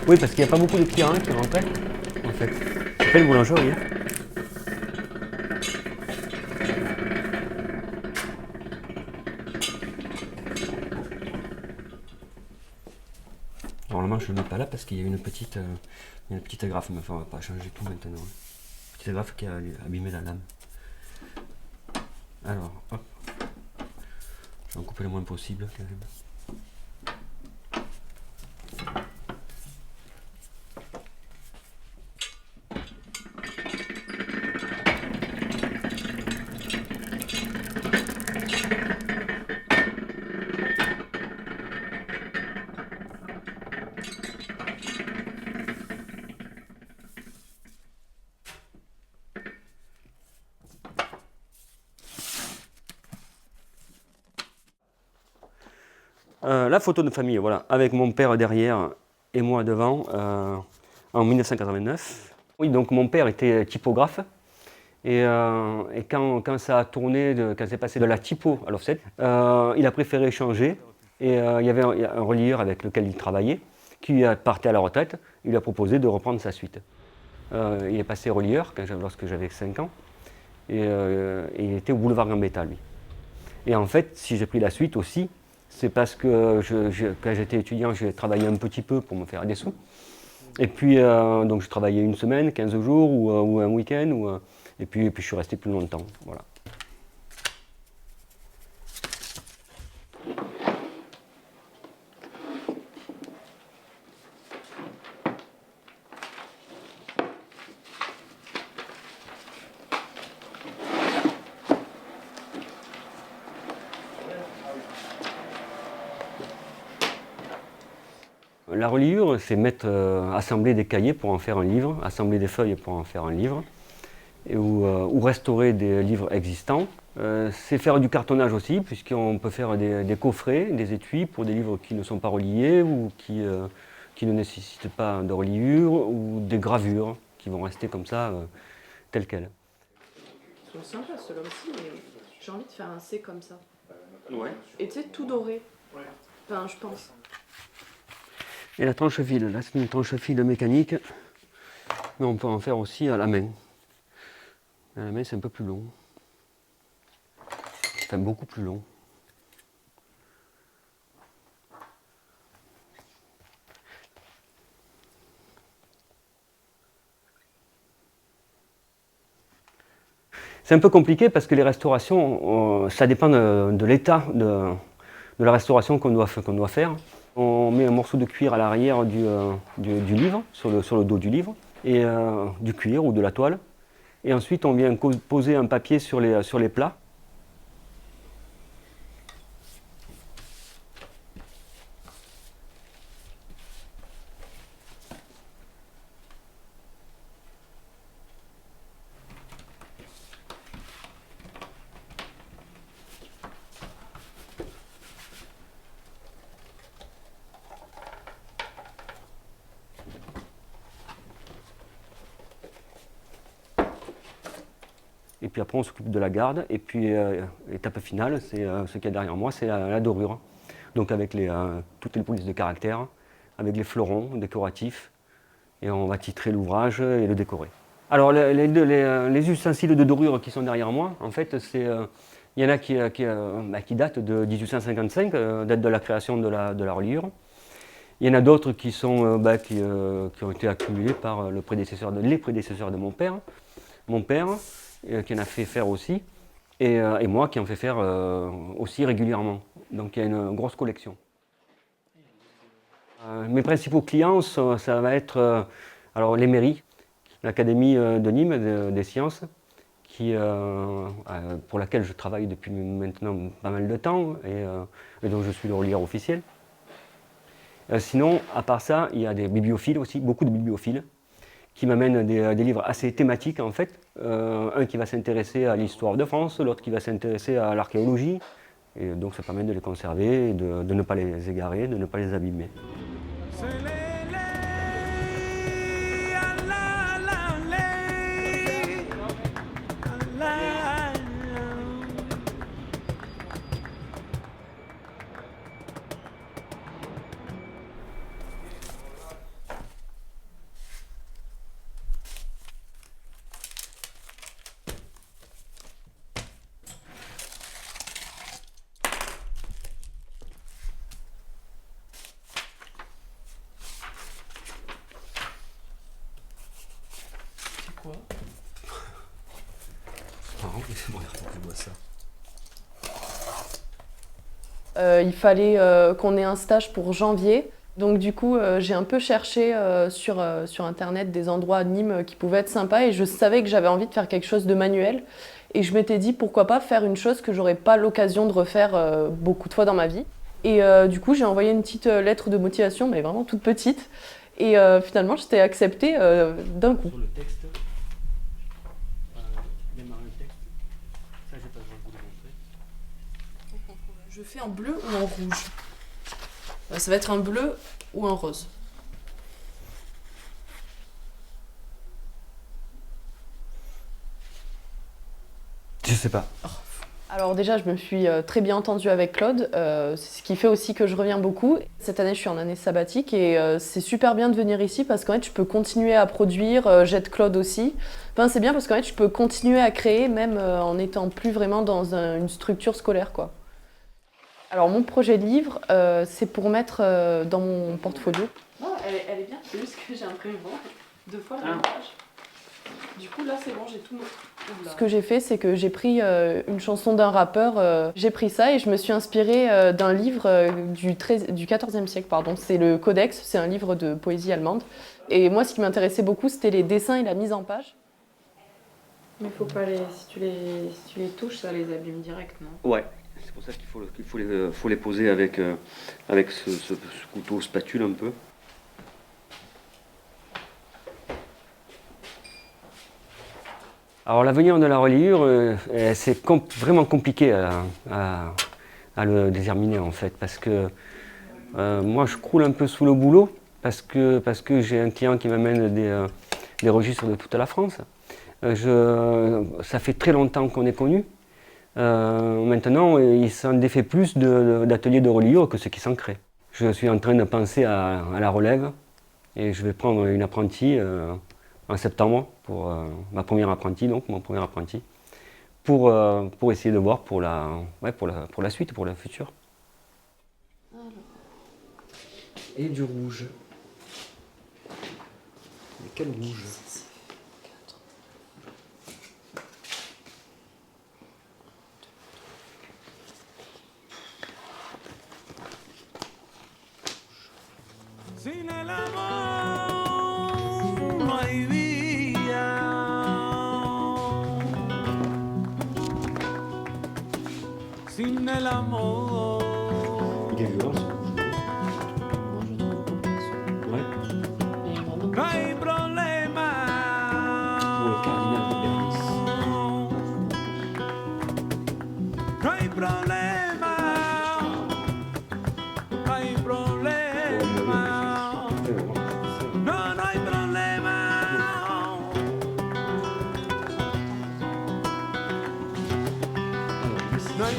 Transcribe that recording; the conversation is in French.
Oui, parce qu'il n'y a pas beaucoup de clients qui rentraient, en fait. C'est pas une boulangerie. Hein. Normalement, je ne le mets pas là parce qu'il y a une petite agrafe, mais enfin, on va pas changer tout maintenant. Hein. Petite agrafe qui a abîmé la lame. Alors, hop. Je vais en couper le moins possible quand même. La photo de famille, voilà, avec mon père derrière et moi devant, en 1989. Oui, donc mon père était typographe. Et quand ça a tourné, quand c'est passé de la typo à l'offset, il a préféré changer. Et il y avait un relieur avec lequel il travaillait, qui partait à la retraite. Il lui a proposé de reprendre sa suite. Il est passé relieur lorsque j'avais 5 ans. Et il était au boulevard Gambetta, lui. Et en fait, si j'ai pris la suite aussi, c'est parce que quand j'étais étudiant, j'ai travaillé un petit peu pour me faire des sous. Et puis, donc je travaillais une semaine, 15 jours ou un week-end. Et puis je suis resté plus longtemps. Voilà. La reliure, c'est assembler des cahiers pour en faire un livre, assembler des feuilles pour en faire un livre, ou restaurer des livres existants. C'est faire du cartonnage aussi, puisqu'on peut faire des coffrets, des étuis pour des livres qui ne sont pas reliés ou qui ne nécessitent pas de reliure, ou des gravures qui vont rester comme ça, telles quelles. Ils sont sympas ceux-là aussi, mais j'ai envie de faire un C comme ça. Ouais. Et tu sais, tout doré. Enfin, je pense. Et la tranche-fil, là c'est une tranche-fil mécanique, mais on peut en faire aussi à la main. À la main c'est un peu plus long. Enfin beaucoup plus long. C'est un peu compliqué parce que les restaurations, ça dépend de l'état de la restauration qu'on doit faire. On met un morceau de cuir à l'arrière du livre, sur le dos du livre, et du cuir ou de la toile. Et ensuite, on vient poser un papier sur les plats. Et puis après, on s'occupe de la garde. Et puis, étape finale, c'est ce qu'il y a derrière moi, c'est la dorure. Donc avec toutes les polices de caractère, avec les fleurons décoratifs. Et on va titrer l'ouvrage et le décorer. Alors les ustensiles de dorure qui sont derrière moi, en fait, il y en a qui datent de 1855, date de la création de la reliure. Il y en a d'autres qui ont été accumulés par les prédécesseurs de mon père. Mon père, qui en a fait faire aussi, et moi qui en fais faire aussi régulièrement. Donc il y a une grosse collection. Mes principaux clients, ça va être alors les mairies, l'Académie de Nîmes des sciences, pour laquelle je travaille depuis maintenant pas mal de temps et dont je suis le relieur officiel. Sinon, à part ça, il y a des bibliophiles aussi, beaucoup de bibliophiles, qui m'amènent des livres assez thématiques en fait. Un qui va s'intéresser à l'histoire de France, l'autre qui va s'intéresser à l'archéologie. Et donc ça permet de les conserver, et de ne pas les égarer, de ne pas les abîmer. Bon, il faut que je vois ça. Il fallait qu'on ait un stage pour janvier. Donc du coup, j'ai un peu cherché sur Internet des endroits à Nîmes qui pouvaient être sympas et je savais que j'avais envie de faire quelque chose de manuel. Et je m'étais dit pourquoi pas faire une chose que j'aurais pas l'occasion de refaire beaucoup de fois dans ma vie. Et du coup, j'ai envoyé une petite lettre de motivation, mais vraiment toute petite. Et finalement, j'étais acceptée d'un coup. Sur le texte, démarrer le texte, ça j'ai pas besoin de vous le montrer. Je fais en bleu ou en rouge? Ça va être un bleu ou un rose. Je sais pas. Alors déjà, je me suis très bien entendue avec Claude, c'est ce qui fait aussi que je reviens beaucoup. Cette année, je suis en année sabbatique et c'est super bien de venir ici parce qu'en fait, je peux continuer à produire, j'aide Claude aussi. Enfin, c'est bien parce qu'en fait, je peux continuer à créer même en n'étant plus vraiment dans une structure scolaire, quoi. Alors mon projet de livre, c'est pour mettre dans mon portfolio. Oh, elle est bien, c'est juste que j'ai imprimé 2 fois la même page. Du coup, là, c'est bon, j'ai tout. Ce que j'ai fait, c'est que j'ai pris une chanson d'un rappeur, j'ai pris ça et je me suis inspirée d'un livre du XIVe siècle, pardon. C'est le Codex, c'est un livre de poésie allemande. Et moi, ce qui m'intéressait beaucoup, c'était les dessins et la mise en page. Mais faut pas si tu les touches, ça les abîme direct, non? Ouais, c'est pour ça qu'il faut les poser avec ce couteau spatule un peu. Alors l'avenir de la reliure, c'est vraiment compliqué à le déterminer en fait, parce que moi je croule un peu sous le boulot, parce que j'ai un client qui m'amène des registres de toute la France. Ça fait très longtemps qu'on est connus. Maintenant, il s'en défait plus d'ateliers de reliure que ce qui s'en crée. Je suis en train de penser à la relève et je vais prendre une apprentie en septembre pour mon premier apprenti, pour essayer de voir pour la suite, pour le futur. Et du rouge. Mais quel rouge? Sin el amor no hay vida. Sin el amor. Il est violent, ouais. No hay problema. Pour le cardinal de Bernis. No hay problema. No hay problema. No, no hay problema. No hay